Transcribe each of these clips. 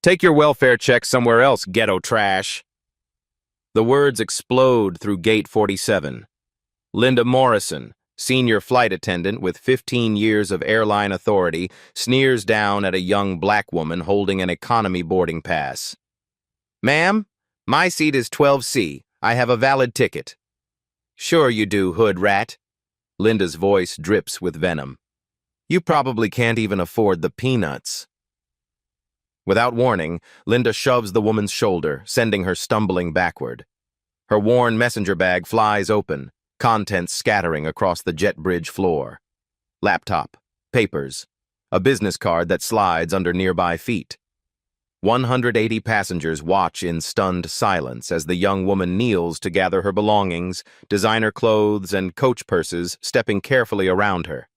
Take your welfare check somewhere else, ghetto trash. The words explode through Gate 47. Linda Morrison, senior flight attendant with 15 years of airline authority, sneers down at a young black woman holding an economy boarding pass. "Ma'am, my seat is 12C. I have a valid ticket." "Sure you do, hood rat." Linda's voice drips with venom. "You probably can't even afford the peanuts." Without warning, Linda shoves the woman's shoulder, sending her stumbling backward. Her worn messenger bag flies open, contents scattering across the jet bridge floor. Laptop, papers, a business card that slides under nearby feet. 180 passengers watch in stunned silence as the young woman kneels to gather her belongings, designer clothes, and coach purses, stepping carefully around her.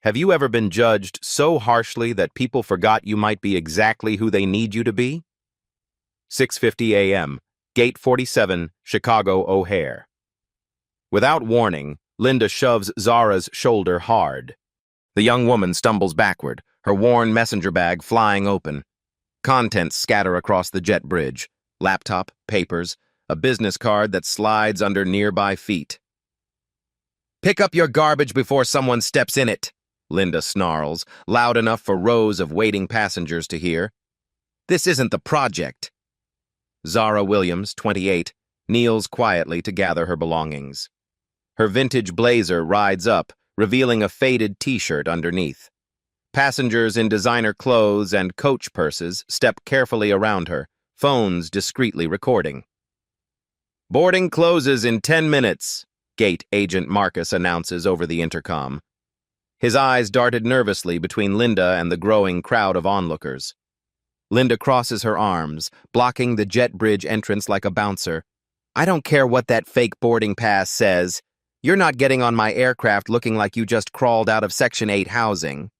Have you ever been judged so harshly that people forgot you might be exactly who they need you to be? 6:50 a.m., Gate 47, Chicago O'Hare. Without warning, Linda shoves Zara's shoulder hard. The young woman stumbles backward, her worn messenger bag flying open. Contents scatter across the jet bridge. Laptop, papers, a business card that slides under nearby feet. "Pick up your garbage before someone steps in it," Linda snarls, loud enough for rows of waiting passengers to hear. "This isn't the project." Zara Williams, 28, kneels quietly to gather her belongings. Her vintage blazer rides up, revealing a faded t-shirt underneath. Passengers in designer clothes and coach purses step carefully around her, phones discreetly recording. "Boarding closes in 10 minutes, Gate Agent Marcus announces over the intercom. His eyes darted nervously between Linda and the growing crowd of onlookers. Linda crosses her arms, blocking the jet bridge entrance like a bouncer. "I don't care what that fake boarding pass says. You're not getting on my aircraft looking like you just crawled out of Section 8 housing."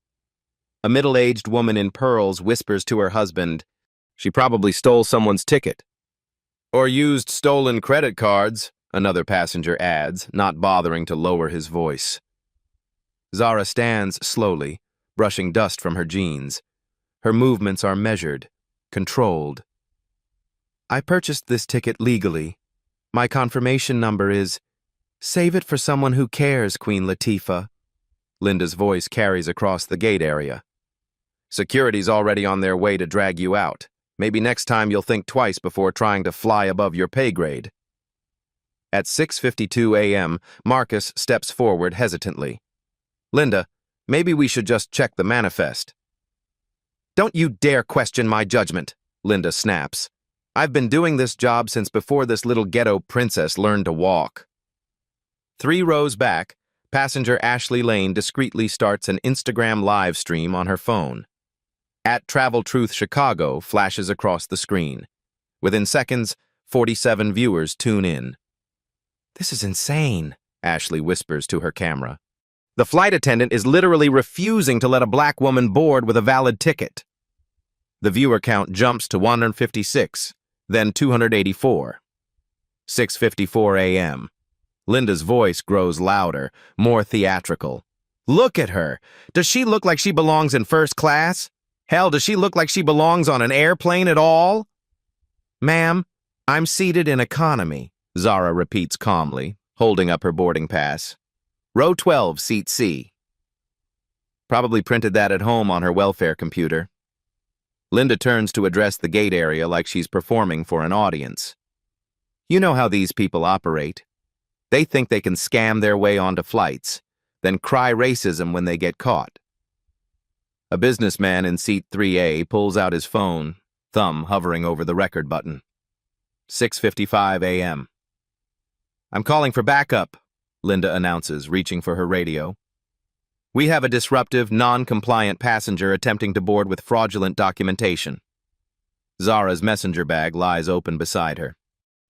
A middle-aged woman in pearls whispers to her husband, "She probably stole someone's ticket." "Or used stolen credit cards," another passenger adds, not bothering to lower his voice. Zara stands slowly, brushing dust from her jeans. Her movements are measured, controlled. "I purchased this ticket legally. My confirmation number is—" "Save it for someone who cares, Queen Latifah." Linda's voice carries across the gate area. "Security's already on their way to drag you out. Maybe next time you'll think twice before trying to fly above your pay grade." At 6:52 a.m., Marcus steps forward hesitantly. "Linda, maybe we should just check the manifest." "Don't you dare question my judgment," Linda snaps. "I've been doing this job since before this little ghetto princess learned to walk." 3 rows back, passenger Ashley Lane discreetly starts an Instagram live stream on her phone. @TravelTruth Chicago flashes across the screen. Within seconds, 47 viewers tune in. "This is insane," Ashley whispers to her camera. "The flight attendant is literally refusing to let a black woman board with a valid ticket." The viewer count jumps to 156, then 284. 6:54 a.m. Linda's voice grows louder, more theatrical. "Look at her! Does she look like she belongs in first class? Hell, does she look like she belongs on an airplane at all?" "Ma'am, I'm seated in economy," Zara repeats calmly, holding up her boarding pass. "Row 12, seat C." Probably printed that at home on her welfare computer. Linda turns to address the gate area like she's performing for an audience. You know how these people operate. They think they can scam their way onto flights, then cry racism when they get caught. A businessman in seat 3A pulls out his phone, thumb hovering over the record button. 6:55 a.m. "I'm calling for backup," Linda announces, reaching for her radio. "We have a disruptive, non-compliant passenger attempting to board with fraudulent documentation." Zara's messenger bag lies open beside her.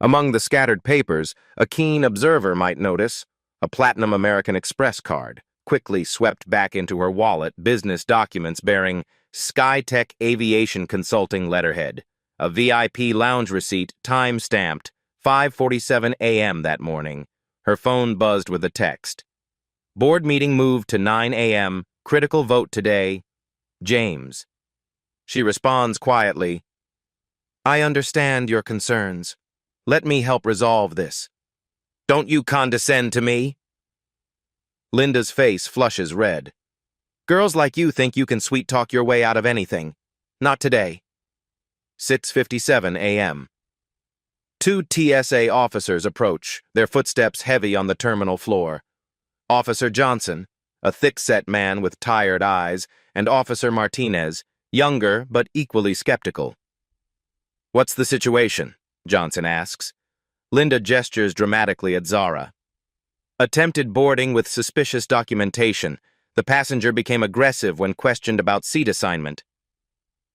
Among the scattered papers, a keen observer might notice a Platinum American Express card, quickly swept back into her wallet, business documents bearing SkyTech Aviation Consulting letterhead, a VIP lounge receipt time-stamped 5:47 a.m. that morning. Her phone buzzed with a text. "Board meeting moved to 9 a.m. Critical vote today. James." She responds quietly, I understand your concerns. Let me help resolve this. Don't you condescend to me? Linda's face flushes red. Girls like you think you can sweet-talk your way out of anything. Not today. 6:57 a.m. Two TSA officers approach, their footsteps heavy on the terminal floor. Officer Johnson, a thick-set man with tired eyes, and Officer Martinez, younger but equally skeptical. What's the situation? Johnson asks. Linda gestures dramatically at Zara. Attempted boarding with suspicious documentation. The passenger became aggressive when questioned about seat assignment.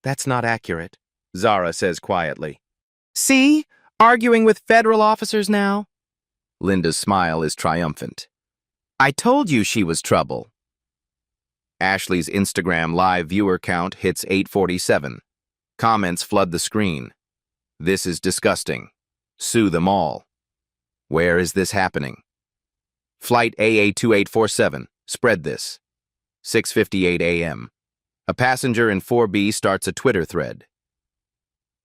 That's not accurate, Zara says quietly. See? Arguing with federal officers now? Linda's smile is triumphant. I told you she was trouble. Ashley's Instagram live viewer count hits 847. Comments flood the screen. This is disgusting. Sue them all. Where is this happening? Flight AA2847. Spread this. 6:58 a.m. A passenger in 4B starts a Twitter thread.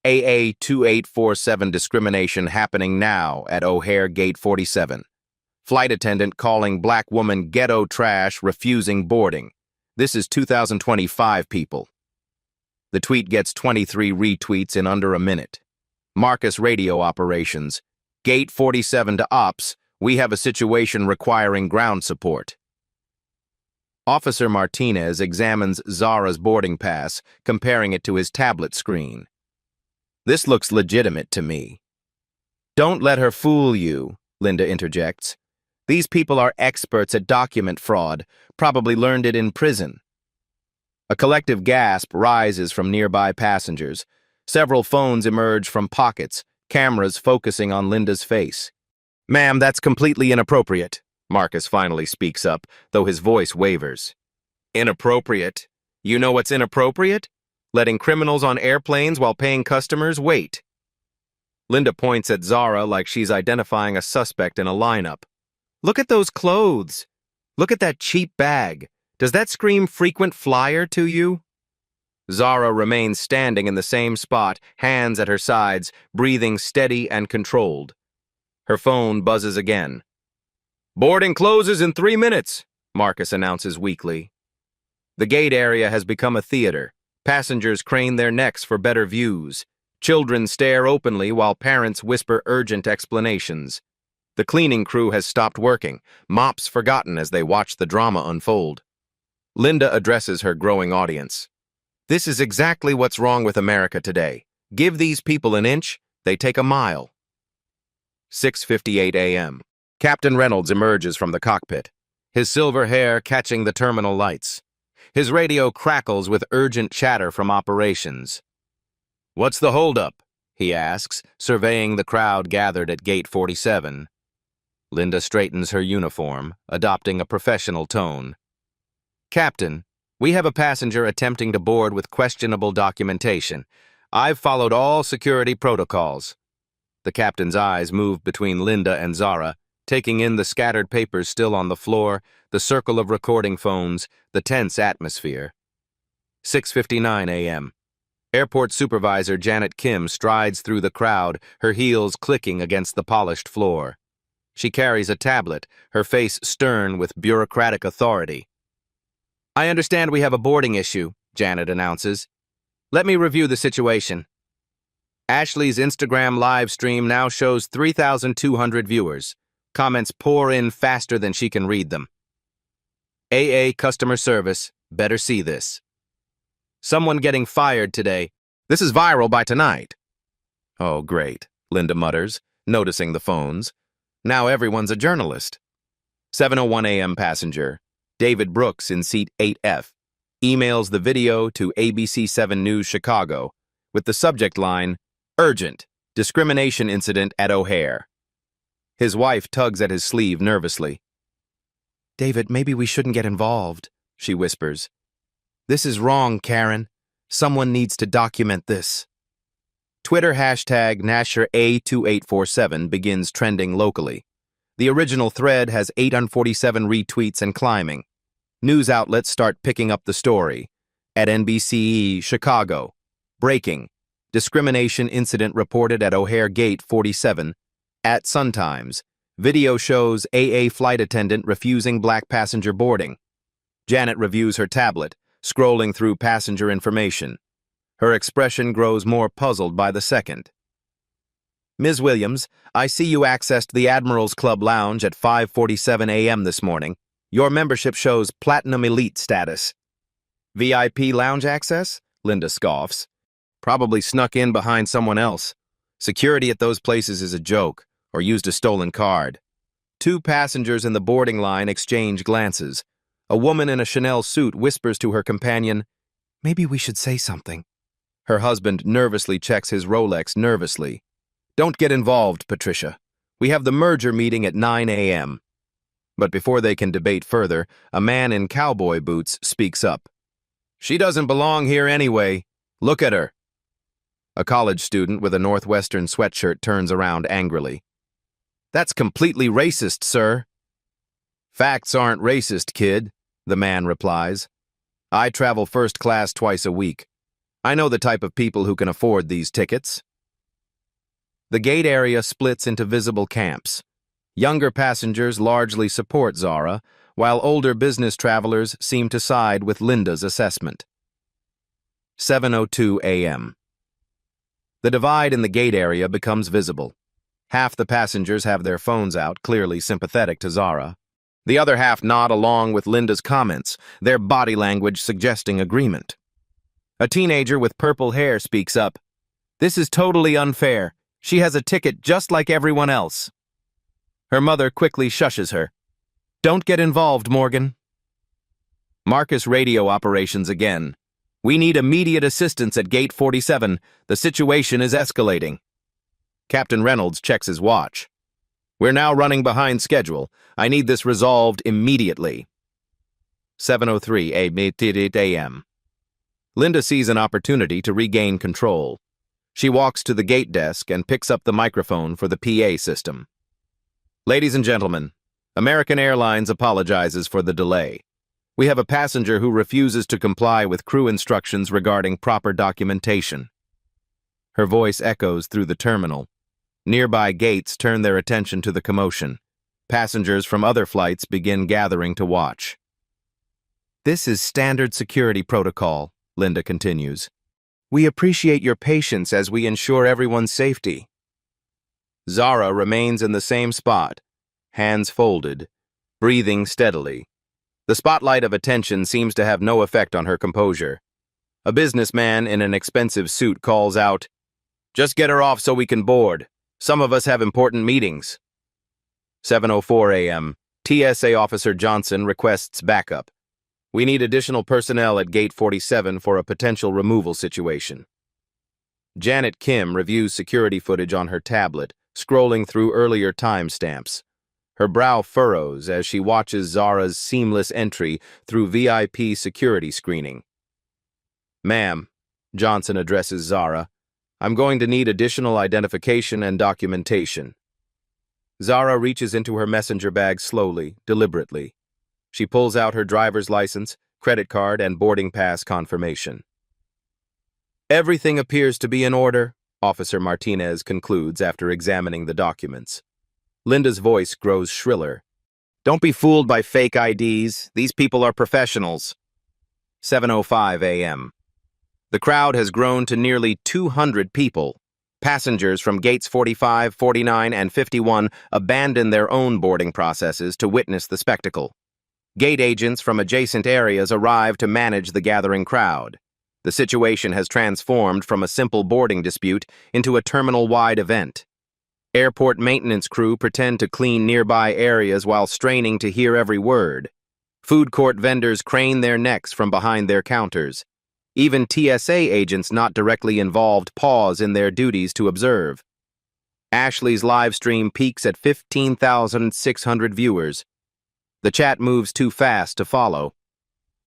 AA2847 discrimination happening now at O'Hare Gate 47. Flight attendant calling black woman ghetto trash, refusing boarding. This is 2025, people. The tweet gets 23 retweets in under a minute. Marcus Radio Operations. Gate 47 to Ops. We have a situation requiring ground support. Officer Martinez examines Zara's boarding pass, comparing it to his tablet screen. This looks legitimate to me. Don't let her fool you, Linda interjects. These people are experts at document fraud, probably learned it in prison. A collective gasp rises from nearby passengers. Several phones emerge from pockets, cameras focusing on Linda's face. Ma'am, that's completely inappropriate, Marcus finally speaks up, though his voice wavers. Inappropriate? You know what's inappropriate? Letting criminals on airplanes while paying customers wait. Linda points at Zara like she's identifying a suspect in a lineup. Look at those clothes. Look at that cheap bag. Does that scream frequent flyer to you? Zara remains standing in the same spot, hands at her sides, breathing steady and controlled. Her phone buzzes again. Boarding closes in 3 minutes, Marcus announces weakly. The gate area has become a theater. Passengers crane their necks for better views. Children stare openly while parents whisper urgent explanations. The cleaning crew has stopped working, mops forgotten as they watch the drama unfold. Linda addresses her growing audience. This is exactly what's wrong with America today. Give these people an inch, they take a mile. 6:58 a.m. Captain Reynolds emerges from the cockpit, his silver hair catching the terminal lights. His radio crackles with urgent chatter from operations. What's the holdup? He asks, surveying the crowd gathered at Gate 47. Linda straightens her uniform, adopting a professional tone. Captain, we have a passenger attempting to board with questionable documentation. I've followed all security protocols. The captain's eyes move between Linda and Zara, taking in the scattered papers still on the floor, the circle of recording phones, the tense atmosphere. 6:59 a.m. Airport Supervisor Janet Kim strides through the crowd, her heels clicking against the polished floor. She carries a tablet, her face stern with bureaucratic authority. I understand we have a boarding issue, Janet announces. Let me review the situation. Ashley's Instagram live stream now shows 3,200 viewers. Comments pour in faster than she can read them. AA customer service, better see this. Someone getting fired today. This is viral by tonight. Oh, great, Linda mutters, noticing the phones. Now everyone's a journalist. 7:01 a.m. passenger. David Brooks in seat 8F. Emails the video to ABC 7 News Chicago with the subject line, Urgent, discrimination incident at O'Hare. His wife tugs at his sleeve nervously. David, maybe we shouldn't get involved, she whispers. This is wrong, Karen. Someone needs to document this. Twitter hashtag NasherA2847 begins trending locally. The original thread has 847 retweets and climbing. News outlets start picking up the story. At NBC Chicago, Breaking. Discrimination incident reported at O'Hare Gate 47. At Sun Times. Video shows AA flight attendant refusing black passenger boarding. Janet reviews her tablet, scrolling through passenger information. Her expression grows more puzzled by the second. Ms. Williams, I see you accessed the Admiral's Club Lounge at 5:47 a.m. this morning. Your membership shows Platinum Elite status. VIP lounge access? Linda scoffs. Probably snuck in behind someone else. Security at those places is a joke, or used a stolen card. Two passengers in the boarding line exchange glances. A woman in a Chanel suit whispers to her companion, "Maybe we should say something." Her husband nervously checks his Rolex nervously. "Don't get involved, Patricia. We have the merger meeting at 9 a.m. But before they can debate further, a man in cowboy boots speaks up. "She doesn't belong here anyway. Look at her." A college student with a Northwestern sweatshirt turns around angrily. "That's completely racist, sir." "Facts aren't racist, kid," the man replies. "I travel first class twice a week. I know the type of people who can afford these tickets." The gate area splits into visible camps. Younger passengers largely support Zara, while older business travelers seem to side with Linda's assessment. 7:02 a.m. The divide in the gate area becomes visible. Half the passengers have their phones out, clearly sympathetic to Zara. The other half nod along with Linda's comments, their body language suggesting agreement. A teenager with purple hair speaks up. "This is totally unfair. She has a ticket just like everyone else." Her mother quickly shushes her. "Don't get involved, Morgan." Marcus radio operations again. "We need immediate assistance at Gate 47. The situation is escalating." Captain Reynolds checks his watch. "We're now running behind schedule. I need this resolved immediately." 7:03 a.m. Linda sees an opportunity to regain control. She walks to the gate desk and picks up the microphone for the PA system. "Ladies and gentlemen, American Airlines apologizes for the delay. We have a passenger who refuses to comply with crew instructions regarding proper documentation." Her voice echoes through the terminal. Nearby gates turn their attention to the commotion. Passengers from other flights begin gathering to watch. "This is standard security protocol," Linda continues. "We appreciate your patience as we ensure everyone's safety." Zara remains in the same spot, hands folded, breathing steadily. The spotlight of attention seems to have no effect on her composure. A businessman in an expensive suit calls out, "Just get her off so we can board. Some of us have important meetings." 7:04 a.m. TSA Officer Johnson requests backup. "We need additional personnel at Gate 47 for a potential removal situation." Janet Kim reviews security footage on her tablet, scrolling through earlier timestamps. Her brow furrows as she watches Zara's seamless entry through VIP security screening. "Ma'am," Johnson addresses Zara, "I'm going to need additional identification and documentation." Zara reaches into her messenger bag slowly, deliberately. She pulls out her driver's license, credit card, and boarding pass confirmation. "Everything appears to be in order," Officer Martinez concludes after examining the documents. Linda's voice grows shriller. "Don't be fooled by fake IDs. These people are professionals." 7:05 a.m. The crowd has grown to nearly 200 people. Passengers from gates 45, 49, and 51 abandon their own boarding processes to witness the spectacle. Gate agents from adjacent areas arrive to manage the gathering crowd. The situation has transformed from a simple boarding dispute into a terminal-wide event. Airport maintenance crew pretend to clean nearby areas while straining to hear every word. Food court vendors crane their necks from behind their counters. Even TSA agents not directly involved pause in their duties to observe. Ashley's live stream peaks at 15,600 viewers. The chat moves too fast to follow.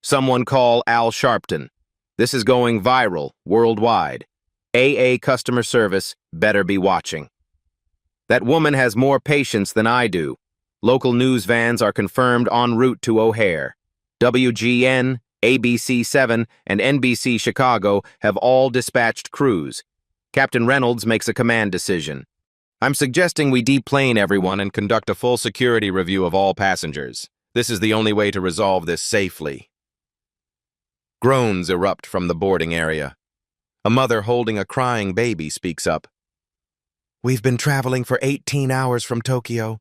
"Someone call Al Sharpton. This is going viral, worldwide. AA customer service better be watching." "That woman has more patience than I do. Local news vans are confirmed en route to O'Hare. WGN, ABC-7 and NBC Chicago have all dispatched crews. Captain Reynolds makes a command decision. I'm suggesting we deplane everyone and conduct a full security review of all passengers. This is the only way to resolve this safely. Groans erupt from the boarding area. A mother holding a crying baby speaks up. "We've been traveling for 18 hours from Tokyo.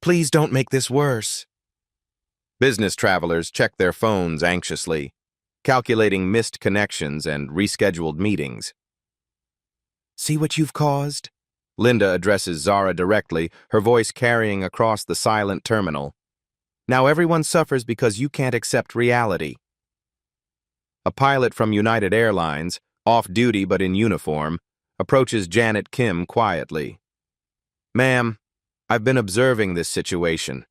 Please don't make this worse." Business travelers check their phones anxiously, calculating missed connections and rescheduled meetings. "See what you've caused?" Linda addresses Zara directly, her voice carrying across the silent terminal. "Now everyone suffers because you can't accept reality." A pilot from United Airlines, off-duty but in uniform, approaches Janet Kim quietly. "Ma'am, I've been observing this situation.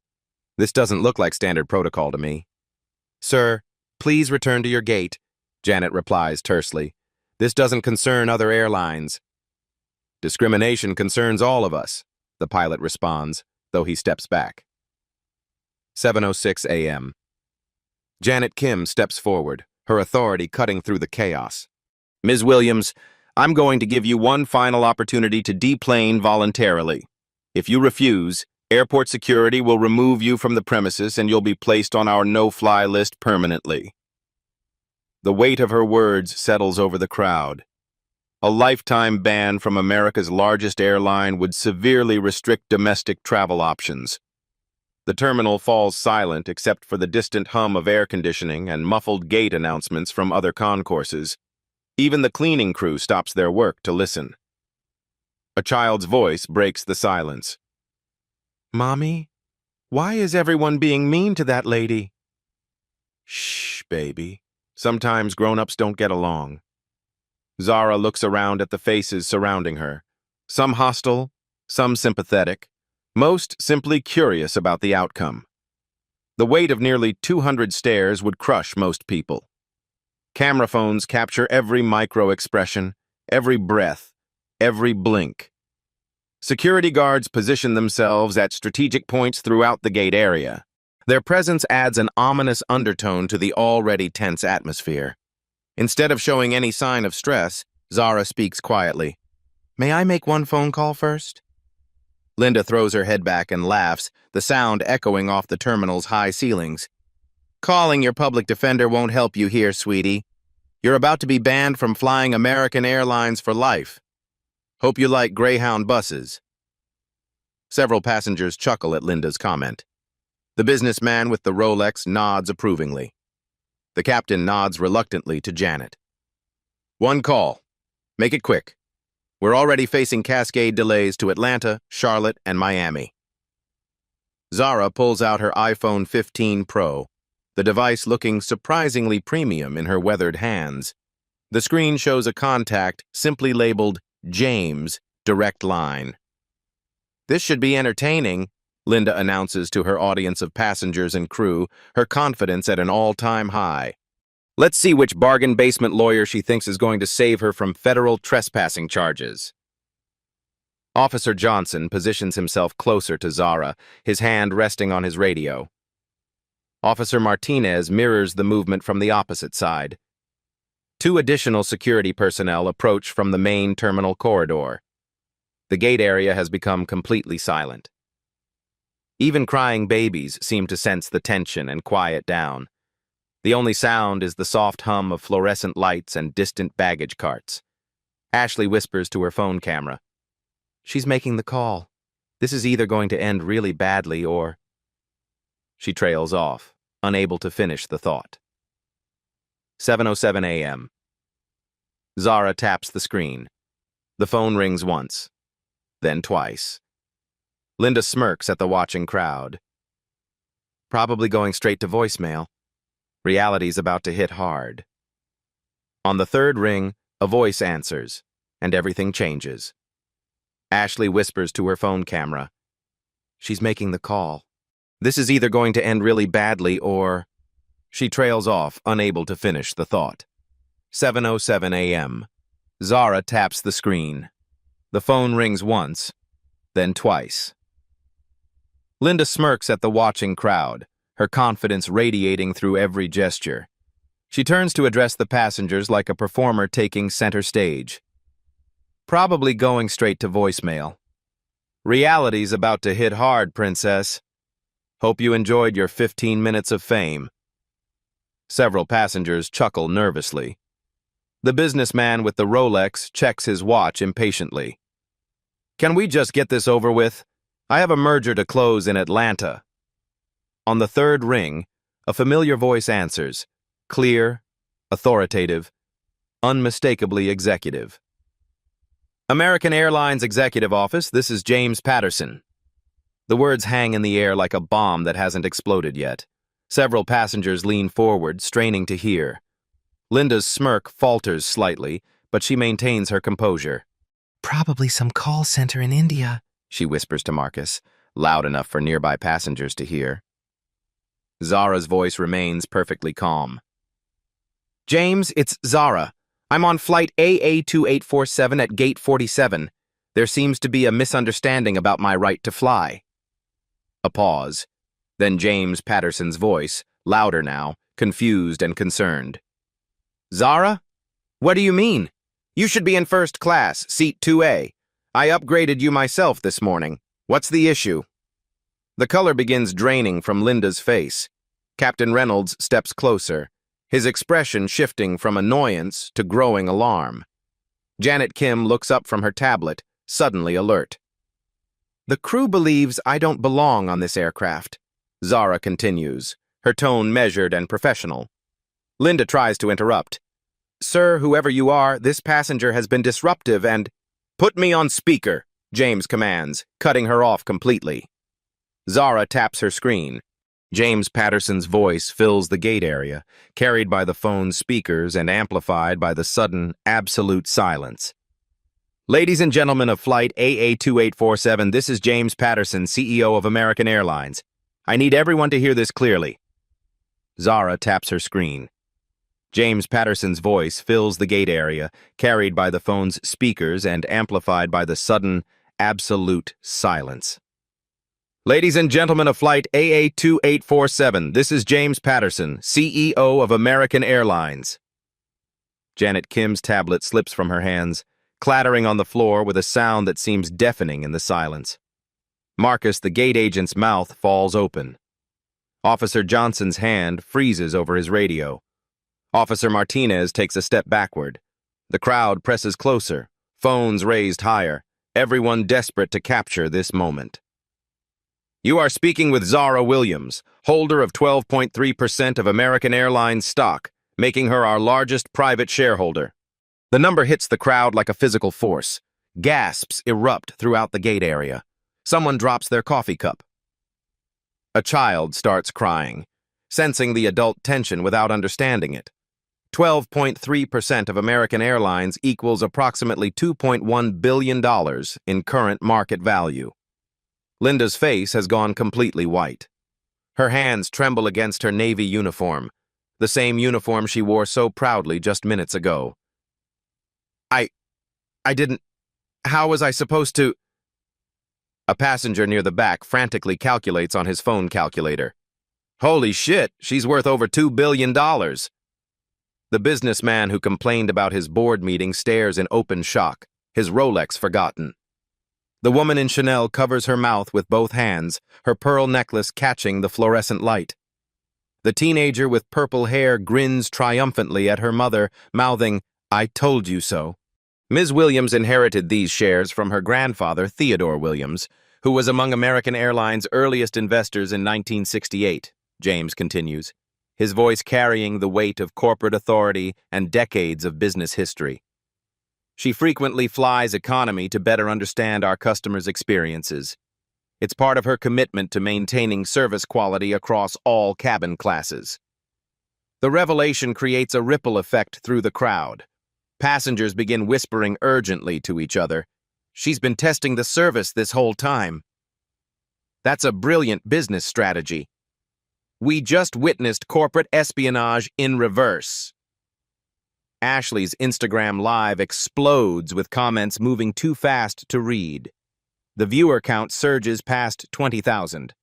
This doesn't look like standard protocol to me." "Sir, please return to your gate," Janet replies tersely. "This doesn't concern other airlines." "Discrimination concerns all of us," the pilot responds, though he steps back. 7:06 a.m. Janet Kim steps forward, her authority cutting through the chaos. "Ms. Williams, I'm going to give you one final opportunity to deplane voluntarily. If you refuse, airport security will remove you from the premises and you'll be placed on our no-fly list permanently." The weight of her words settles over the crowd. A lifetime ban from America's largest airline would severely restrict domestic travel options. The terminal falls silent except for the distant hum of air conditioning and muffled gate announcements from other concourses. Even the cleaning crew stops their work to listen. A child's voice breaks the silence. "Mommy, why is everyone being mean to that lady?" "Shh, baby. Sometimes grown-ups don't get along." Zara looks around at the faces surrounding her. Some hostile, some sympathetic, most simply curious about the outcome. The weight of nearly 200 stares would crush most people. Camera phones capture every micro-expression, every breath, every blink. Security guards position themselves at strategic points throughout the gate area. Their presence adds an ominous undertone to the already tense atmosphere. Instead of showing any sign of stress, Zara speaks quietly. "May I make one phone call first?" Linda throws her head back and laughs, the sound echoing off the terminal's high ceilings. "Calling your public defender won't help you here, sweetie. You're about to be banned from flying American Airlines for life. Hope you like Greyhound buses." Several passengers chuckle at Linda's comment. The businessman with the Rolex nods approvingly. The captain nods reluctantly to Janet. "One call. Make it quick. We're already facing cascade delays to Atlanta, Charlotte, and Miami." Zara pulls out her iPhone 15 Pro, the device looking surprisingly premium in her weathered hands. The screen shows a contact simply labeled James, direct line. "This should be entertaining," Linda announces to her audience of passengers and crew, her confidence at an all-time high. "Let's see which bargain basement lawyer she thinks is going to save her from federal trespassing charges." Officer Johnson positions himself closer to Zara, his hand resting on his radio. Officer Martinez mirrors the movement from the opposite side. Two additional security personnel approach from the main terminal corridor. The gate area has become completely silent. Even crying babies seem to sense the tension and quiet down. The only sound is the soft hum of fluorescent lights and distant baggage carts. Ashley whispers to her phone camera. "She's making the call. This is either going to end really badly or—" She trails off, unable to finish the thought. 7:07 a.m. Zara taps the screen. The phone rings once, then twice. Linda smirks at the watching crowd. Probably going straight to voicemail. Reality's about to hit hard. On the third ring, a voice answers, and everything changes. Ashley whispers to her phone camera. She's making the call. This is either going to end really badly or... She trails off, unable to finish the thought. 7:07 a.m. Zara taps the screen. The phone rings once, then twice. Linda smirks at the watching crowd, her confidence radiating through every gesture. She turns to address the passengers like a performer taking center stage. Probably going straight to voicemail. Reality's about to hit hard, princess. Hope you enjoyed your 15 minutes of fame. Several passengers chuckle nervously. The businessman with the Rolex checks his watch impatiently. Can we just get this over with? I have a merger to close in Atlanta. On the third ring, a familiar voice answers, clear, authoritative, unmistakably executive. American Airlines Executive Office, this is James Patterson. The words hang in the air like a bomb that hasn't exploded yet. Several passengers lean forward, straining to hear. Linda's smirk falters slightly, but she maintains her composure. Probably some call center in India, she whispers to Marcus, loud enough for nearby passengers to hear. Zara's voice remains perfectly calm. James, it's Zara. I'm on flight AA2847 at gate 47. There seems to be a misunderstanding about my right to fly. A pause. Then James Patterson's voice, louder now, confused and concerned. Zara? What do you mean? You should be in first class, seat 2A. I upgraded you myself this morning. What's the issue? The color begins draining from Linda's face. Captain Reynolds steps closer, his expression shifting from annoyance to growing alarm. Janet Kim looks up from her tablet, suddenly alert. The crew believes I don't belong on this aircraft, Zara continues, her tone measured and professional. Linda tries to interrupt. Sir, whoever you are, this passenger has been disruptive and— Put me on speaker, James commands, cutting her off completely. Zara taps her screen. James Patterson's voice fills the gate area, carried by the phone's speakers and amplified by the sudden, absolute silence. Ladies and gentlemen of Flight AA2847, this is James Patterson, CEO of American Airlines. I need everyone to hear this clearly. Zara taps her screen. James Patterson's voice fills the gate area, carried by the phone's speakers and amplified by the sudden, absolute silence. Ladies and gentlemen of Flight AA2847, this is James Patterson, CEO of American Airlines. Janet Kim's tablet slips from her hands, clattering on the floor with a sound that seems deafening in the silence. Marcus, the gate agent's mouth falls open. Officer Johnson's hand freezes over his radio. Officer Martinez takes a step backward. The crowd presses closer, phones raised higher, everyone desperate to capture this moment. You are speaking with Zara Williams, holder of 12.3% of American Airlines stock, making her our largest private shareholder. The number hits the crowd like a physical force. Gasps erupt throughout the gate area. Someone drops their coffee cup. A child starts crying, sensing the adult tension without understanding it. 12.3% of American Airlines equals approximately $2.1 billion in current market value. Linda's face has gone completely white. Her hands tremble against her Navy uniform, the same uniform she wore so proudly just minutes ago. I didn't— How was I supposed to— A passenger near the back frantically calculates on his phone calculator. Holy shit, she's worth over $2 billion. The businessman who complained about his board meeting stares in open shock, his Rolex forgotten. The woman in Chanel covers her mouth with both hands, her pearl necklace catching the fluorescent light. The teenager with purple hair grins triumphantly at her mother, mouthing, I told you so. Ms. Williams inherited these shares from her grandfather, Theodore Williams, who was among American Airlines' earliest investors in 1968, James continues, his voice carrying the weight of corporate authority and decades of business history. She frequently flies economy to better understand our customers' experiences. It's part of her commitment to maintaining service quality across all cabin classes. The revelation creates a ripple effect through the crowd. Passengers begin whispering urgently to each other. She's been testing the service this whole time. That's a brilliant business strategy. We just witnessed corporate espionage in reverse. Ashley's Instagram Live explodes with comments moving too fast to read. The viewer count surges past 20,000.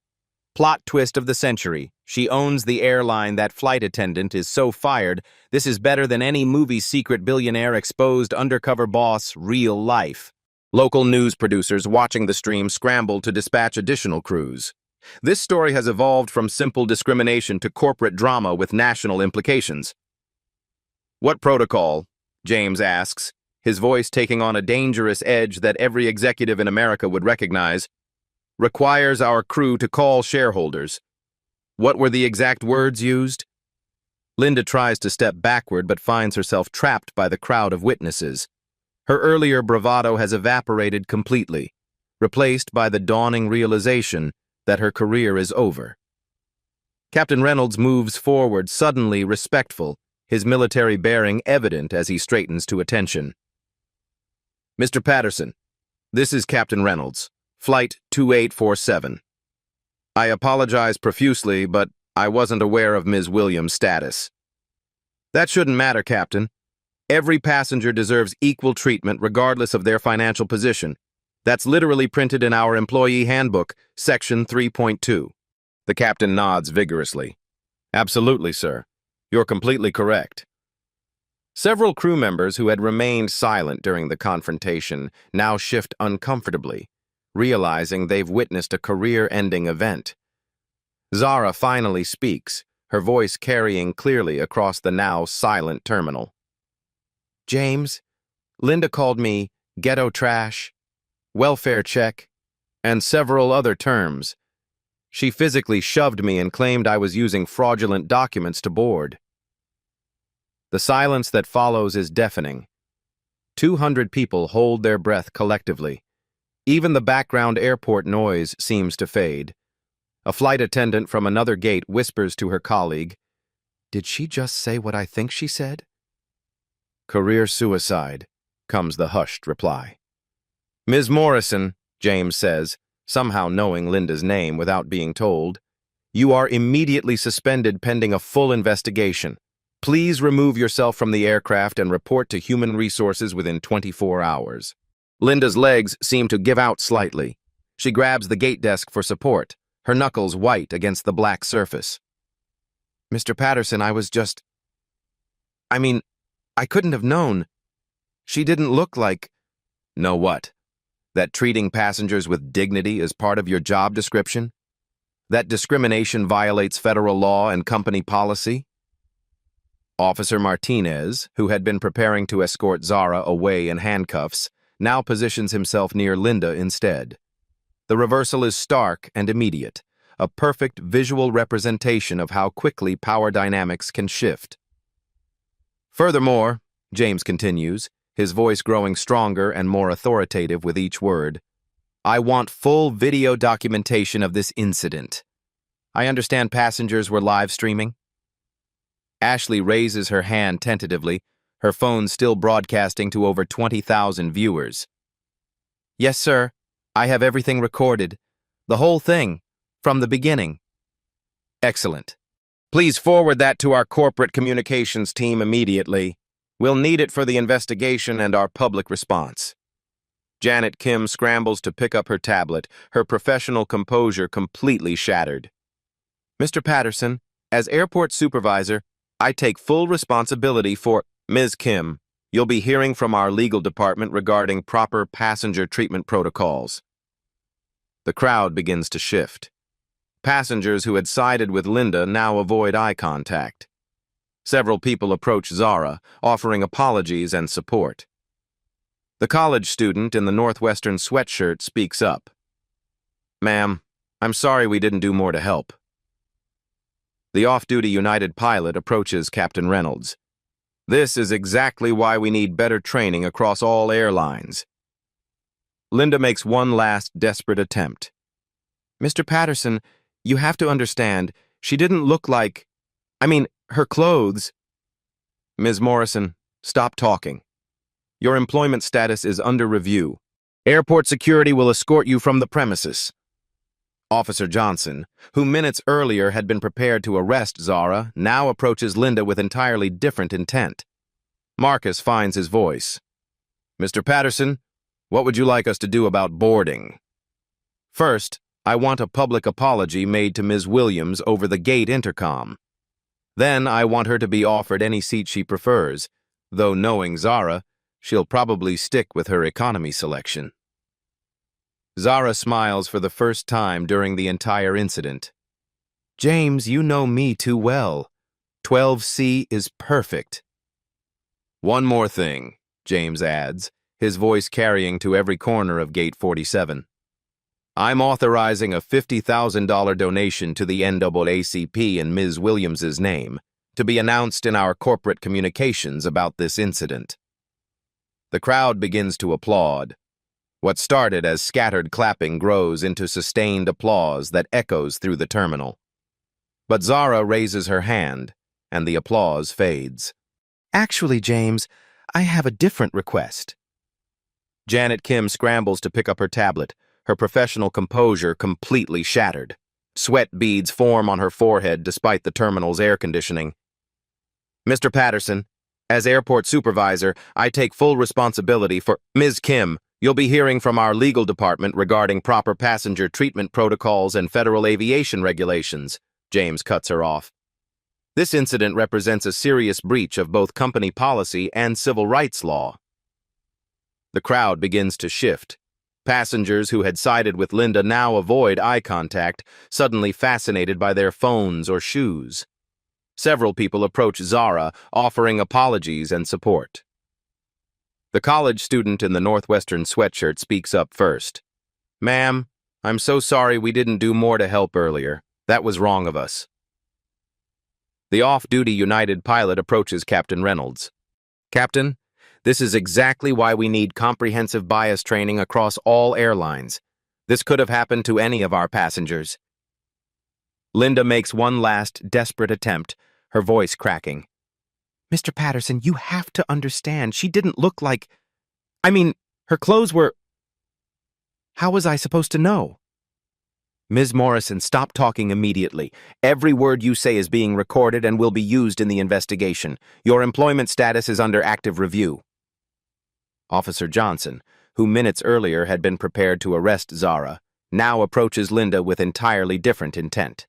Plot twist of the century. She owns the airline. That flight attendant is so fired. This is better than any movie's secret billionaire exposed undercover boss, real life. Local news producers watching the stream scramble to dispatch additional crews. This story has evolved from simple discrimination to corporate drama with national implications. What protocol? James asks, his voice taking on a dangerous edge that every executive in America would recognize. Requires our crew to call shareholders. What were the exact words used? Linda tries to step backward but finds herself trapped by the crowd of witnesses. Her earlier bravado has evaporated completely, replaced by the dawning realization that her career is over. Captain Reynolds moves forward, suddenly respectful, his military bearing evident as he straightens to attention. Mr. Patterson, this is Captain Reynolds, Flight 2847. I apologize profusely, but I wasn't aware of Ms. Williams' status. That shouldn't matter, Captain. Every passenger deserves equal treatment regardless of their financial position. That's literally printed in our employee handbook, section 3.2. The captain nods vigorously. Absolutely, sir. You're completely correct. Several crew members who had remained silent during the confrontation now shift uncomfortably, realizing they've witnessed a career-ending event. Zara finally speaks, her voice carrying clearly across the now silent terminal. James, Linda called me ghetto trash, welfare check, and several other terms. She physically shoved me and claimed I was using fraudulent documents to board. The silence that follows is deafening. 200 people hold their breath collectively. Even the background airport noise seems to fade. A flight attendant from another gate whispers to her colleague, "Did she just say what I think she said?" "Career suicide," comes the hushed reply. "Ms. Morrison," James says, somehow knowing Linda's name without being told, "you are immediately suspended pending a full investigation. Please remove yourself from the aircraft and report to Human Resources within 24 hours. Linda's legs seem to give out slightly. She grabs the gate desk for support, her knuckles white against the black surface. "Mr. Patterson, I couldn't have known. She didn't look like—" "Know what? That treating passengers with dignity is part of your job description? That discrimination violates federal law and company policy?" Officer Martinez, who had been preparing to escort Zara away in handcuffs, now positions himself near Linda instead. The reversal is stark and immediate, a perfect visual representation of how quickly power dynamics can shift. "Furthermore," James continues, his voice growing stronger and more authoritative with each word, "I want full video documentation of this incident. I understand passengers were live streaming?" Ashley raises her hand tentatively, her phone still broadcasting to over 20,000 viewers. "Yes, sir. I have everything recorded. The whole thing, from the beginning." "Excellent. Please forward that to our corporate communications team immediately. We'll need it for the investigation and our public response." Janet Kim scrambles to pick up her tablet, her professional composure completely shattered. "Mr. Patterson, as airport supervisor, I take full responsibility for—" "Ms. Kim, you'll be hearing from our legal department regarding proper passenger treatment protocols." The crowd begins to shift. Passengers who had sided with Linda now avoid eye contact. Several people approach Zara, offering apologies and support. The college student in the Northwestern sweatshirt speaks up. "Ma'am, I'm sorry we didn't do more to help." The off-duty United pilot approaches Captain Reynolds. "This is exactly why we need better training across all airlines." Linda makes one last desperate attempt. "Mr. Patterson, you have to understand, she didn't look like— her clothes—" "Ms. Morrison, stop talking. Your employment status is under review. Airport security will escort you from the premises." Officer Johnson, who minutes earlier had been prepared to arrest Zara, now approaches Linda with entirely different intent. Marcus finds his voice. "Mr. Patterson, what would you like us to do about boarding?" "First, I want a public apology made to Ms. Williams over the gate intercom. Then I want her to be offered any seat she prefers, though knowing Zara, she'll probably stick with her economy selection. Zara smiles for the first time during the entire incident. James, you know me too well. 12C is perfect. One more thing, James adds, his voice carrying to every corner of Gate 47. I'm authorizing a $50,000 donation to the NAACP in Ms. Williams's name to be announced in our corporate communications about this incident. The crowd begins to applaud. What started as scattered clapping grows into sustained applause that echoes through the terminal. But Zara raises her hand, and the applause fades. Actually, James, I have a different request. Janet Kim scrambles to pick up her tablet, her professional composure completely shattered. Sweat beads form on her forehead despite the terminal's air conditioning. Mr. Patterson, as airport supervisor, I take full responsibility for Ms. Kim. You'll be hearing from our legal department regarding proper passenger treatment protocols and federal aviation regulations. James cuts her off. This incident represents a serious breach of both company policy and civil rights law. The crowd begins to shift. Passengers who had sided with Linda now avoid eye contact, suddenly fascinated by their phones or shoes. Several people approach Zara, offering apologies and support. The college student in the Northwestern sweatshirt speaks up first. Ma'am, I'm so sorry we didn't do more to help earlier. That was wrong of us. The off-duty United pilot approaches Captain Reynolds. Captain, this is exactly why we need comprehensive bias training across all airlines. This could have happened to any of our passengers. Linda makes one last desperate attempt, her voice cracking. Mr. Patterson, you have to understand, she didn't look like... her clothes were... How was I supposed to know? Ms. Morrison, stop talking immediately. Every word you say is being recorded and will be used in the investigation. Your employment status is under active review. Officer Johnson, who minutes earlier had been prepared to arrest Zara, now approaches Linda with entirely different intent.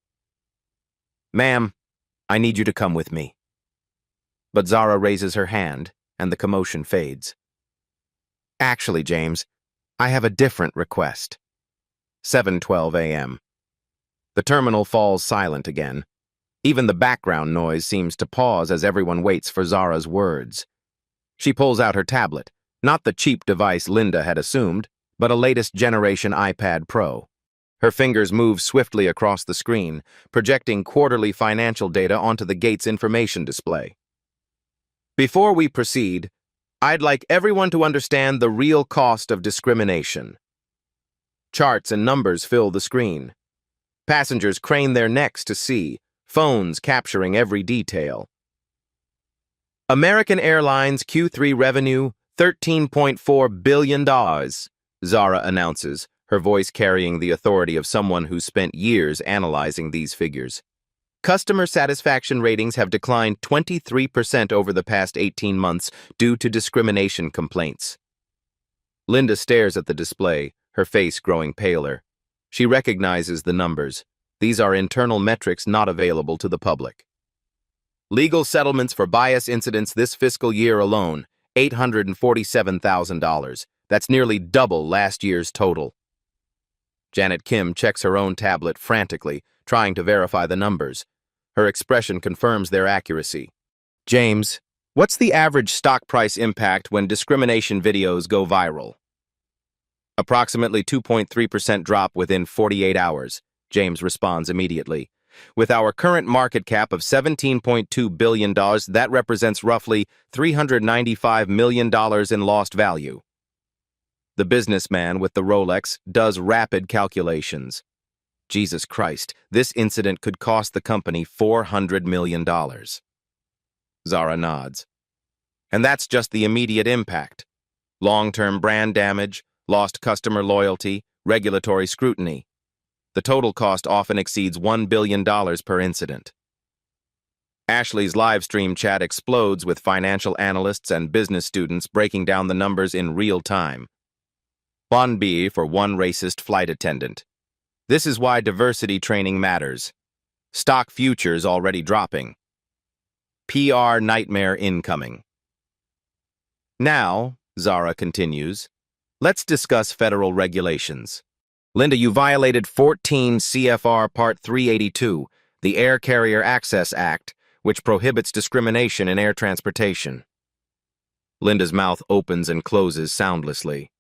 Ma'am, I need you to come with me. But Zara raises her hand, and the commotion fades. Actually, James, I have a different request. 7:12 a.m. The terminal falls silent again. Even the background noise seems to pause as everyone waits for Zara's words. She pulls out her tablet, not the cheap device Linda had assumed, but a latest generation iPad Pro. Her fingers move swiftly across the screen, projecting quarterly financial data onto the gate's information display. Before we proceed, I'd like everyone to understand the real cost of discrimination. Charts and numbers fill the screen. Passengers crane their necks to see, phones capturing every detail. American Airlines Q3 revenue, $13.4 billion, Zara announces, her voice carrying the authority of someone who spent years analyzing these figures. Customer satisfaction ratings have declined 23% over the past 18 months due to discrimination complaints. Linda stares at the display, her face growing paler. She recognizes the numbers. These are internal metrics not available to the public. Legal settlements for bias incidents this fiscal year alone, $847,000. That's nearly double last year's total. Janet Kim checks her own tablet frantically, trying to verify the numbers. Her expression confirms their accuracy. James, what's the average stock price impact when discrimination videos go viral? Approximately 2.3% drop within 48 hours, James responds immediately. With our current market cap of $17.2 billion, that represents roughly $395 million in lost value. The businessman with the Rolex does rapid calculations. Jesus Christ, this incident could cost the company $400 million. Zara nods. And that's just the immediate impact. Long-term brand damage, lost customer loyalty, regulatory scrutiny. The total cost often exceeds $1 billion per incident. Ashley's live stream chat explodes with financial analysts and business students breaking down the numbers in real time. Bon B for one racist flight attendant. This is why diversity training matters. Stock futures already dropping. PR nightmare incoming. Now, Zara continues, let's discuss federal regulations. Linda, you violated 14 CFR Part 382, the Air Carrier Access Act, which prohibits discrimination in air transportation. Linda's mouth opens and closes soundlessly.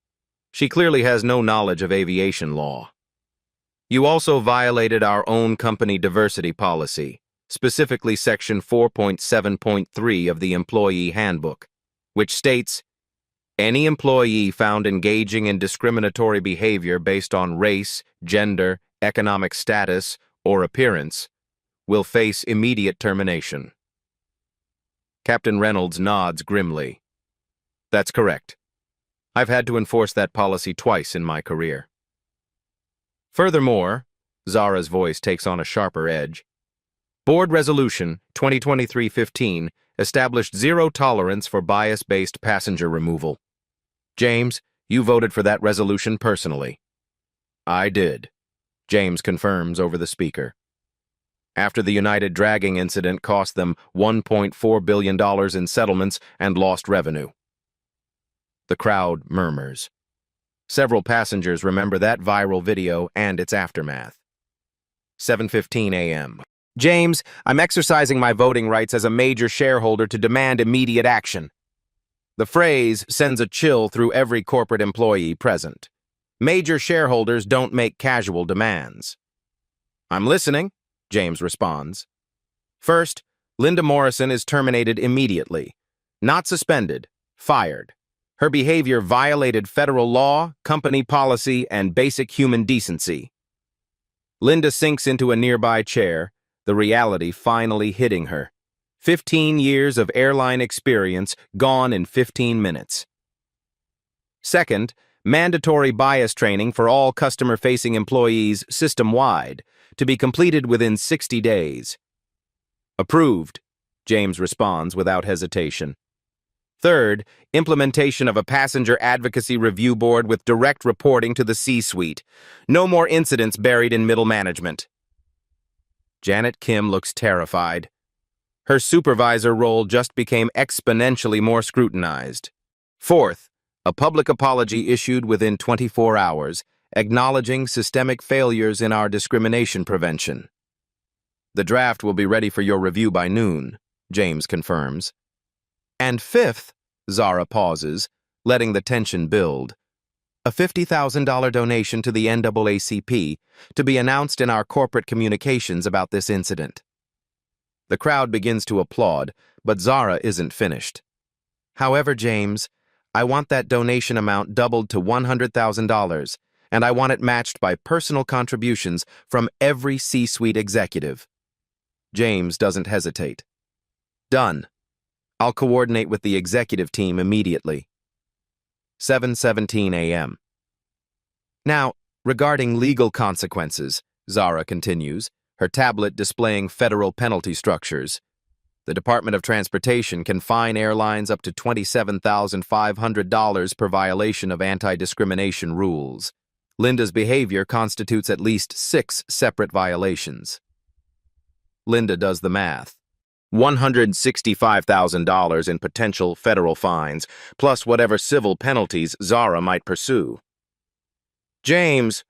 She clearly has no knowledge of aviation law. You also violated our own company diversity policy, specifically Section 4.7.3 of the Employee Handbook, which states, any employee found engaging in discriminatory behavior based on race, gender, economic status, or appearance will face immediate termination. Captain Reynolds nods grimly. That's correct. I've had to enforce that policy twice in my career. Furthermore, Zara's voice takes on a sharper edge. Board Resolution 2023-15 established zero tolerance for bias-based passenger removal. James, you voted for that resolution personally. I did, James confirms over the speaker. After the United dragging incident cost them $1.4 billion in settlements and lost revenue. The crowd murmurs. Several passengers remember that viral video and its aftermath. 7:15 a.m. James, I'm exercising my voting rights as a major shareholder to demand immediate action. The phrase sends a chill through every corporate employee present. Major shareholders don't make casual demands. I'm listening, James responds. First, Linda Morrison is terminated immediately. Not suspended, fired. Her behavior violated federal law, company policy, and basic human decency. Linda sinks into a nearby chair, the reality finally hitting her. 15 years of airline experience gone in 15 minutes. Second, mandatory bias training for all customer-facing employees system-wide to be completed within 60 days. Approved, James responds without hesitation. Third, implementation of a passenger advocacy review board with direct reporting to the C-suite. No more incidents buried in middle management. Janet Kim looks terrified. Her supervisor role just became exponentially more scrutinized. Fourth, a public apology issued within 24 hours, acknowledging systemic failures in our discrimination prevention. The draft will be ready for your review by noon, James confirms. And fifth, Zara pauses, letting the tension build. A $50,000 donation to the NAACP to be announced in our corporate communications about this incident. The crowd begins to applaud, but Zara isn't finished. However, James, I want that donation amount doubled to $100,000, and I want it matched by personal contributions from every C-suite executive. James doesn't hesitate. Done. I'll coordinate with the executive team immediately. 7:17 a.m. Now, regarding legal consequences, Zara continues, her tablet displaying federal penalty structures. The Department of Transportation can fine airlines up to $27,500 per violation of anti-discrimination rules. Linda's behavior constitutes at least 6 separate violations. Linda does the math. $165,000 in potential federal fines, plus whatever civil penalties Zara might pursue. James,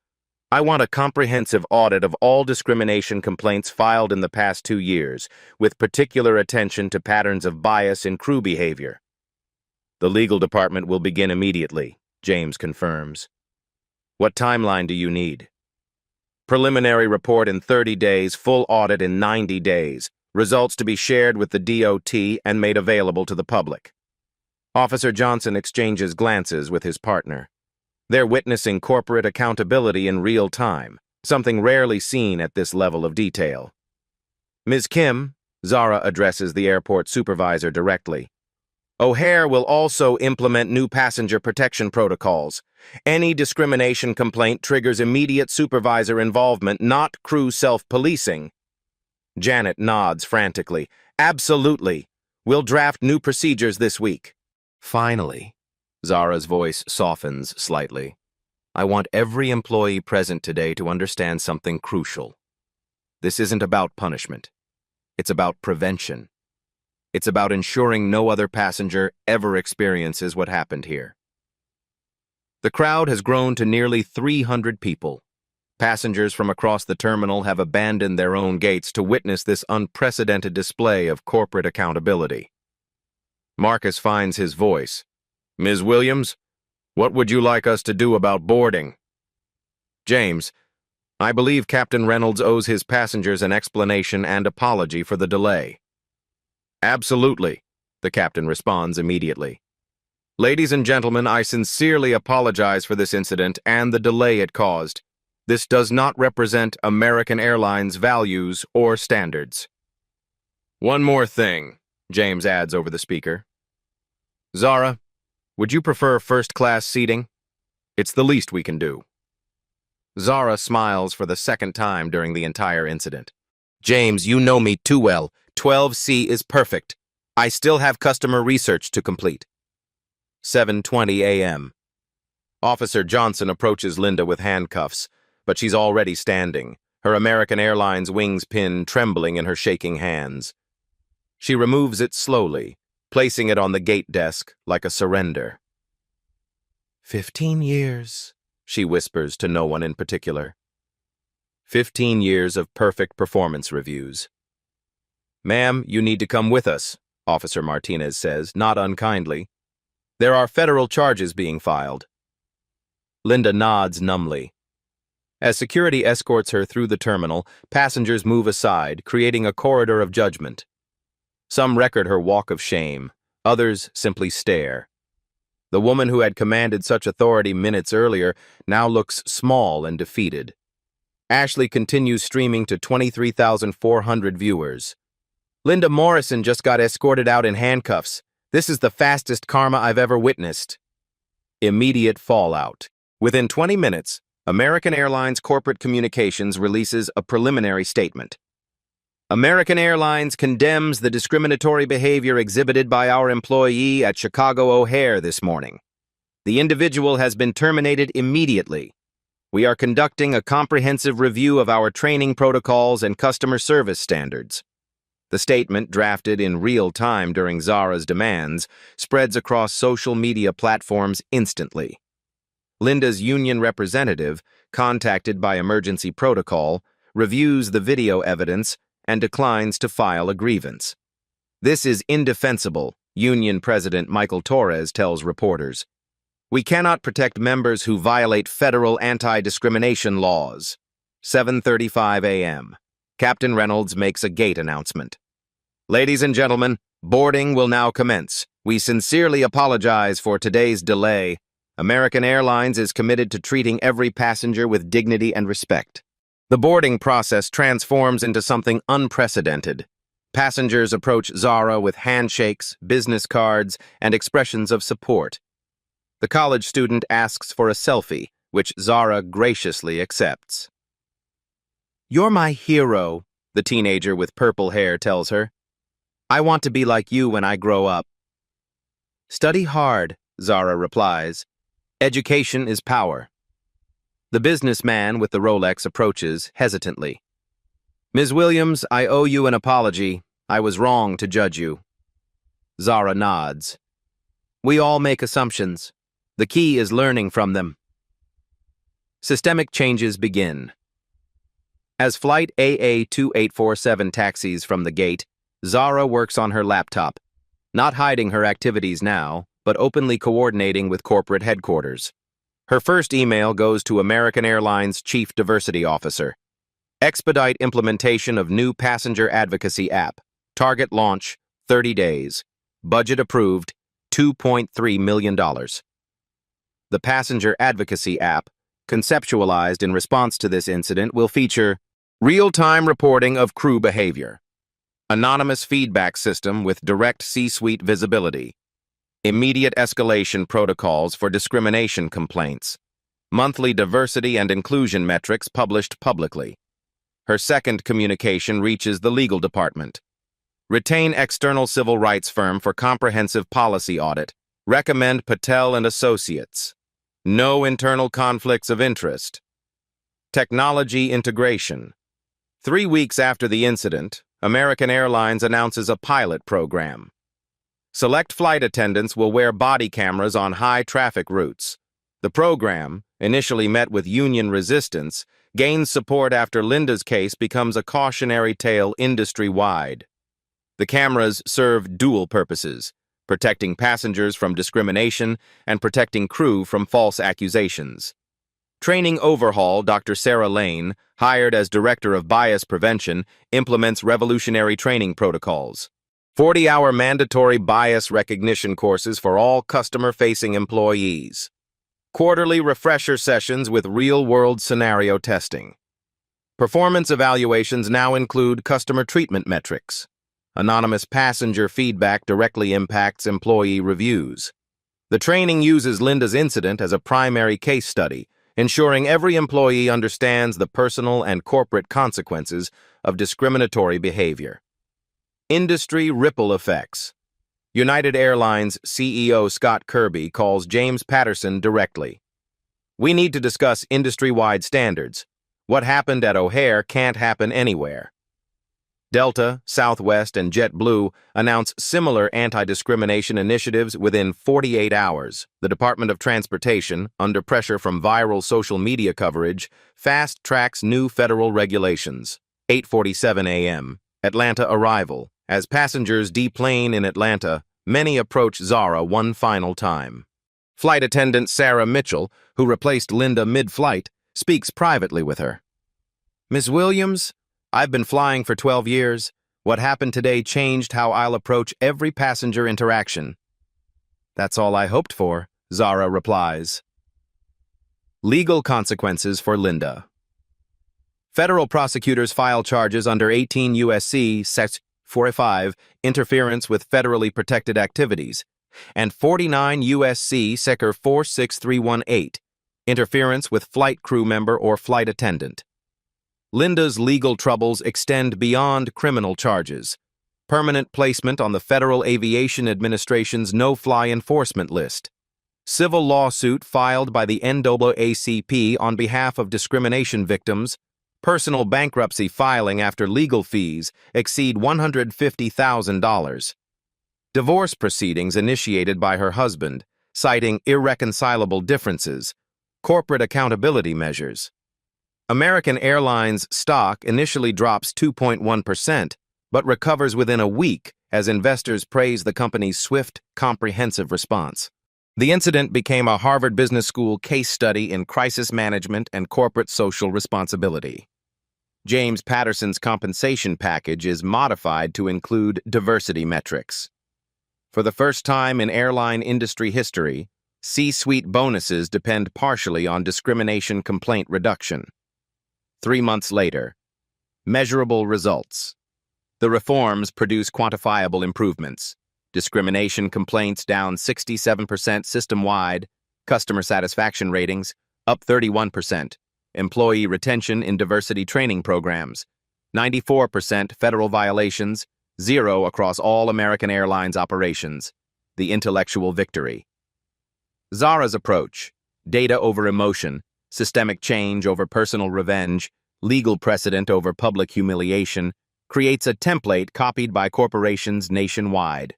I want a comprehensive audit of all discrimination complaints filed in the past 2 years, with particular attention to patterns of bias in crew behavior. The legal department will begin immediately, James confirms. What timeline do you need? Preliminary report in 30 days, full audit in 90 days. Results to be shared with the DOT and made available to the public. Officer Johnson exchanges glances with his partner. They're witnessing corporate accountability in real time, something rarely seen at this level of detail. Ms. Kim, Zara addresses the airport supervisor directly. O'Hare will also implement new passenger protection protocols. Any discrimination complaint triggers immediate supervisor involvement, not crew self-policing. Janet nods frantically. Absolutely. We'll draft new procedures this week. Finally, Zara's voice softens slightly. I want every employee present today to understand something crucial. This isn't about punishment. It's about prevention. It's about ensuring no other passenger ever experiences what happened here. The crowd has grown to nearly 300 people. Passengers from across the terminal have abandoned their own gates to witness this unprecedented display of corporate accountability. Marcus finds his voice. Ms. Williams, what would you like us to do about boarding? James, I believe Captain Reynolds owes his passengers an explanation and apology for the delay. Absolutely, the captain responds immediately. Ladies and gentlemen, I sincerely apologize for this incident and the delay it caused. This does not represent American Airlines' values or standards. One more thing, James adds over the speaker. Zara, would you prefer first-class seating? It's the least we can do. Zara smiles for the second time during the entire incident. James, you know me too well. 12C is perfect. I still have customer research to complete. 7:20 a.m. Officer Johnson approaches Linda with handcuffs, but she's already standing, her American Airlines wings pin trembling in her shaking hands. She removes it slowly, placing it on the gate desk like a surrender. 15 years, she whispers to no one in particular. 15 years of perfect performance reviews. Ma'am, you need to come with us, Officer Martinez says, not unkindly. There are federal charges being filed. Linda nods numbly. As security escorts her through the terminal, passengers move aside, creating a corridor of judgment. Some record her walk of shame, others simply stare. The woman who had commanded such authority minutes earlier now looks small and defeated. Ashley continues streaming to 23,400 viewers. Linda Morrison just got escorted out in handcuffs. This is the fastest karma I've ever witnessed. Immediate fallout. Within 20 minutes, American Airlines Corporate Communications releases a preliminary statement. American Airlines condemns the discriminatory behavior exhibited by our employee at Chicago O'Hare this morning. The individual has been terminated immediately. We are conducting a comprehensive review of our training protocols and customer service standards. The statement, drafted in real time during Zara's demands, spreads across social media platforms instantly. Linda's union representative, contacted by emergency protocol, reviews the video evidence and declines to file a grievance. This is indefensible, Union President Michael Torres tells reporters. We cannot protect members who violate federal anti-discrimination laws. 7:35 a.m. Captain Reynolds makes a gate announcement. Ladies and gentlemen, boarding will now commence. We sincerely apologize for today's delay. American Airlines is committed to treating every passenger with dignity and respect. The boarding process transforms into something unprecedented. Passengers approach Zara with handshakes, business cards, and expressions of support. The college student asks for a selfie, which Zara graciously accepts. You're my hero, the teenager with purple hair tells her. I want to be like you when I grow up. Study hard, Zara replies. Education is power. The businessman with the Rolex approaches hesitantly. Ms. Williams, I owe you an apology. I was wrong to judge you. Zara nods. We all make assumptions. The key is learning from them. Systemic changes begin. As flight AA2847 taxis from the gate, Zara works on her laptop, not hiding her activities now, but openly coordinating with corporate headquarters. Her first email goes to American Airlines Chief Diversity Officer. Expedite implementation of new passenger advocacy app. Target launch, 30 days. Budget approved, $2.3 million. The passenger advocacy app, conceptualized in response to this incident, will feature real-time reporting of crew behavior, anonymous feedback system with direct C-suite visibility, immediate escalation protocols for discrimination complaints, monthly diversity and inclusion metrics published publicly. Her second communication reaches the legal department. Retain external civil rights firm for comprehensive policy audit. Recommend Patel and Associates. No internal conflicts of interest. Technology integration. 3 weeks after the incident, American Airlines announces a pilot program. Select flight attendants will wear body cameras on high-traffic routes. The program, initially met with union resistance, gains support after Linda's case becomes a cautionary tale industry-wide. The cameras serve dual purposes, protecting passengers from discrimination and protecting crew from false accusations. Training overhaul. Dr. Sarah Lane, hired as Director of Bias Prevention, implements revolutionary training protocols. 40-hour mandatory bias recognition courses for all customer-facing employees. Quarterly refresher sessions with real-world scenario testing. Performance evaluations now include customer treatment metrics. Anonymous passenger feedback directly impacts employee reviews. The training uses Linda's incident as a primary case study, ensuring every employee understands the personal and corporate consequences of discriminatory behavior. Industry ripple effects. United Airlines CEO Scott Kirby calls James Patterson directly. "We need to discuss industry-wide standards. What happened at O'Hare can't happen anywhere." Delta, Southwest, and JetBlue announce similar anti-discrimination initiatives within 48 hours. The Department of Transportation, under pressure from viral social media coverage, fast-tracks new federal regulations. 8:47 a.m. Atlanta arrival. As passengers deplane in Atlanta, many approach Zara one final time. Flight attendant Sarah Mitchell, who replaced Linda mid-flight, speaks privately with her. "Ms. Williams, I've been flying for 12 years. What happened today changed how I'll approach every passenger interaction." "That's all I hoped for," Zara replies. Legal consequences for Linda. Federal prosecutors file charges under 18 U.S.C. Section 45, interference with federally protected activities, and 49 U.S.C. Section 46318, interference with flight crew member or flight attendant. Linda's legal troubles extend beyond criminal charges. Permanent placement on the Federal Aviation Administration's no-fly enforcement list. Civil lawsuit filed by the NAACP on behalf of discrimination victims. Personal bankruptcy filing after legal fees exceed $150,000. Divorce proceedings initiated by her husband, citing irreconcilable differences. Corporate accountability measures. American Airlines stock initially drops 2.1%, but recovers within a week as investors praise the company's swift, comprehensive response. The incident became a Harvard Business School case study in crisis management and corporate social responsibility. James Patterson's compensation package is modified to include diversity metrics. For the first time in airline industry history, C-suite bonuses depend partially on discrimination complaint reduction. 3 months later, measurable results. The reforms produce quantifiable improvements. Discrimination complaints down 67% system-wide, customer satisfaction ratings up 31%, employee retention in diversity training programs, 94% federal violations, 0 across all American Airlines operations, the intellectual victory. Zara's approach, data over emotion, systemic change over personal revenge, legal precedent over public humiliation, creates a template copied by corporations nationwide.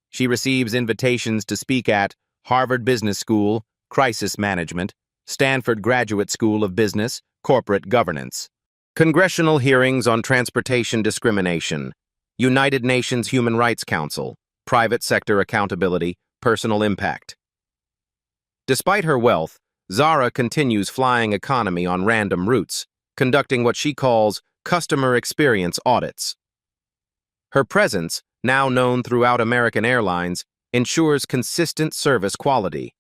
She receives invitations to speak at Harvard Business School, Crisis Management, Stanford Graduate School of Business, Corporate Governance. Congressional hearings on transportation discrimination, United Nations Human Rights Council, private sector accountability, personal impact. Despite her wealth, Zara continues flying economy on random routes, conducting what she calls customer experience audits. Her presence, now known throughout American Airlines, ensures consistent service quality.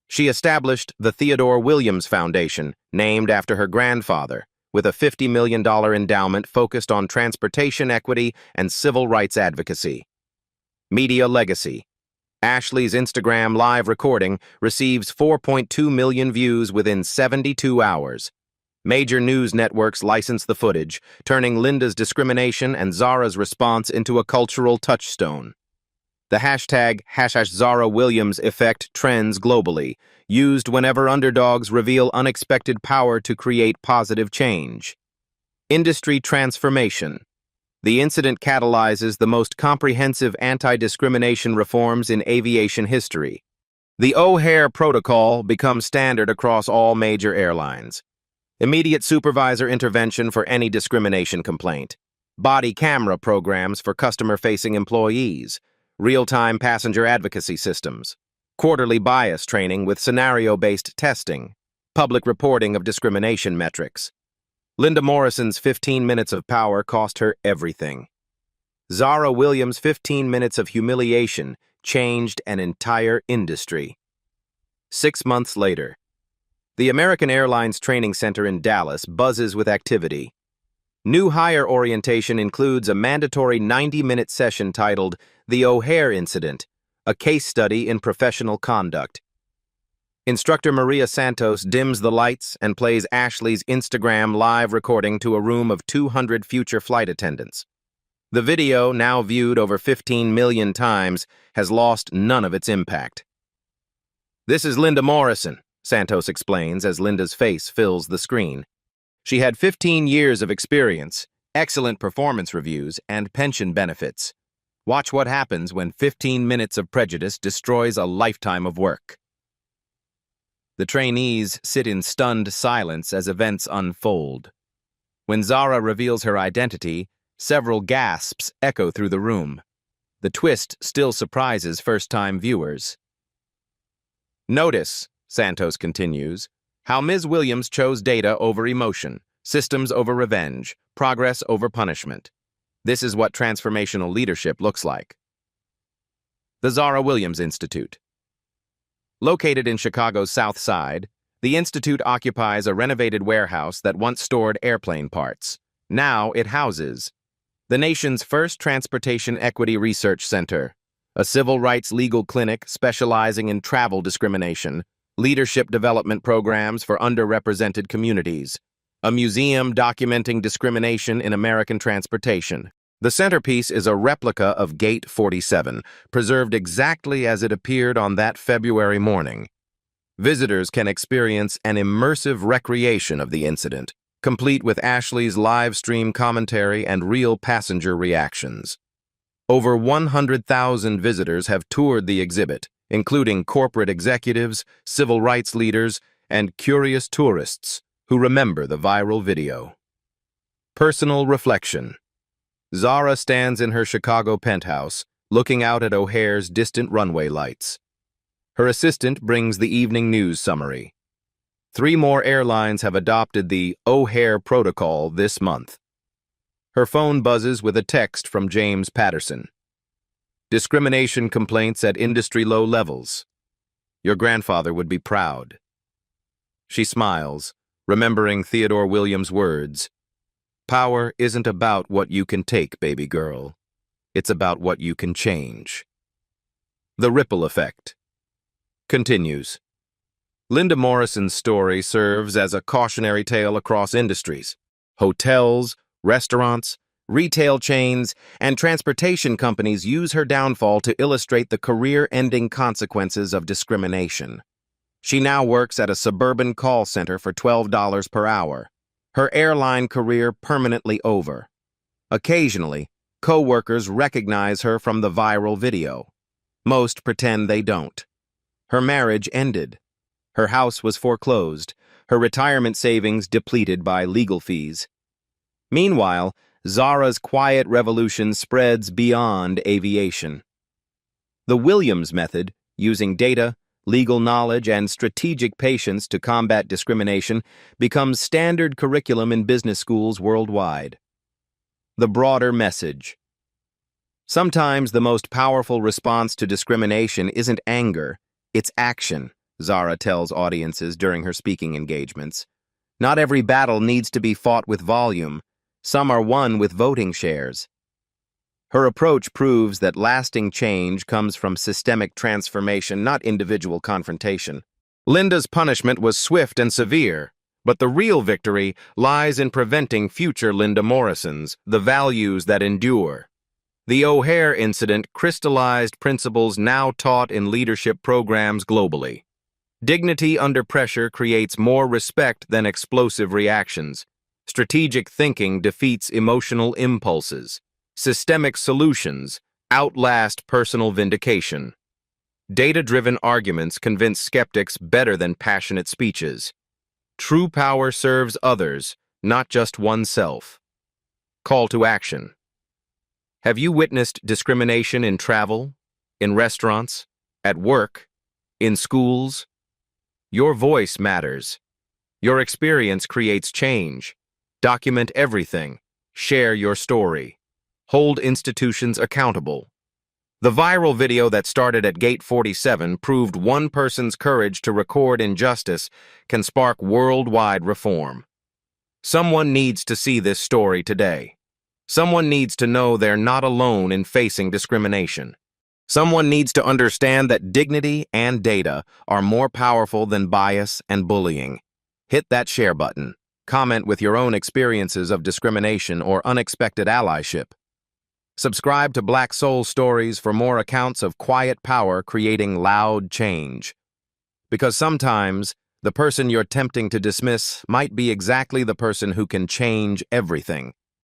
She established the Theodore Williams Foundation, named after her grandfather, with a $50 million endowment focused on transportation equity and civil rights advocacy. Media legacy. Ashley's Instagram live recording receives 4.2 million views within 72 hours. Major news networks license the footage, turning Linda's discrimination and Zara's response into a cultural touchstone. The hashtag #ZaraWilliams effect trends globally. used whenever underdogs reveal unexpected power to create positive change. Industry transformation. The incident catalyzes the most comprehensive anti-discrimination reforms in aviation history. The O'Hare Protocol becomes standard across all major airlines. Immediate supervisor intervention for any discrimination complaint. Body camera programs for customer-facing employees. Real-time passenger advocacy systems. Quarterly bias training with scenario-based testing. Public reporting of discrimination metrics. Linda Morrison's 15 minutes of power cost her everything. Zara Williams' 15 minutes of humiliation changed an entire industry. 6 months later, the American Airlines Training Center in Dallas buzzes with activity. New hire orientation includes a mandatory 90-minute session titled The O'Hare Incident, a case study in professional conduct. Instructor Maria Santos dims the lights and plays Ashley's Instagram live recording to a room of 200 future flight attendants. The video, now viewed over 15 million times, has lost none of its impact. "This is Linda Morrison," Santos explains as Linda's face fills the screen. She had 15 years of experience, excellent performance reviews, and pension benefits. Watch what happens when 15 minutes of prejudice destroys a lifetime of work. The trainees sit in stunned silence as events unfold. When Zara reveals her identity, several gasps echo through the room. The twist still surprises first-time viewers. "Notice," Santos continues, "how Ms. Williams chose data over emotion, systems over revenge, progress over punishment. This is what transformational leadership looks like." The Zara Williams Institute. Located in Chicago's South Side, the Institute occupies a renovated warehouse that once stored airplane parts. Now it houses the nation's first transportation equity research center, a civil rights legal clinic specializing in travel discrimination, leadership development programs for underrepresented communities, a museum documenting discrimination in American transportation. The centerpiece is a replica of Gate 47, preserved exactly as it appeared on that February morning. Visitors can experience an immersive recreation of the incident, complete with Ashley's live stream commentary and real passenger reactions. Over 100,000 visitors have toured the exhibit, including corporate executives, civil rights leaders, and curious tourists who remember the viral video. Personal reflection. Zara stands in her Chicago penthouse, looking out at O'Hare's distant runway lights. Her assistant brings the evening news summary. 3 more airlines have adopted the O'Hare Protocol this month. Her phone buzzes with a text from James Patterson. "Discrimination complaints at industry low levels. Your grandfather would be proud." She smiles, remembering Theodore Williams' words, "Power isn't about what you can take, baby girl. It's about what you can change." The ripple effect continues. Linda Morrison's story serves as a cautionary tale across industries. Hotels, restaurants, retail chains, and transportation companies use her downfall to illustrate the career-ending consequences of discrimination. She now works at a suburban call center for $12 per hour. Her airline career permanently over. Occasionally, co-workers recognize her from the viral video. Most pretend they don't. Her marriage ended. Her house was foreclosed, her retirement savings depleted by legal fees. Meanwhile, Zara's quiet revolution spreads beyond aviation. The Williams method, using data, legal knowledge, and strategic patience to combat discrimination, becomes standard curriculum in business schools worldwide. The broader message. Sometimes the most powerful response to discrimination isn't anger, it's action, Zara tells audiences during her speaking engagements. Not every battle needs to be fought with volume. Some are won with voting shares. Her approach proves that lasting change comes from systemic transformation, not individual confrontation. Linda's punishment was swift and severe, but the real victory lies in preventing future Linda Morrisons, the values that endure. The O'Hare incident crystallized principles now taught in leadership programs globally. Dignity under pressure creates more respect than explosive reactions. Strategic thinking defeats emotional impulses. Systemic solutions outlast personal vindication. Data-driven arguments convince skeptics better than passionate speeches. True power serves others, not just oneself. Call to action. Have you witnessed discrimination in travel, in restaurants, at work, in schools? Your voice matters. Your experience creates change. Document everything. Share your story. Hold institutions accountable. The viral video that started at Gate 47 proved one person's courage to record injustice can spark worldwide reform. Someone needs to see this story today. Someone needs to know they're not alone in facing discrimination. Someone needs to understand that dignity and data are more powerful than bias and bullying. Hit that share button. Comment with your own experiences of discrimination or unexpected allyship. Subscribe to Black Soul Stories for more accounts of quiet power creating loud change. Because sometimes, the person you're tempting to dismiss might be exactly the person who can change everything.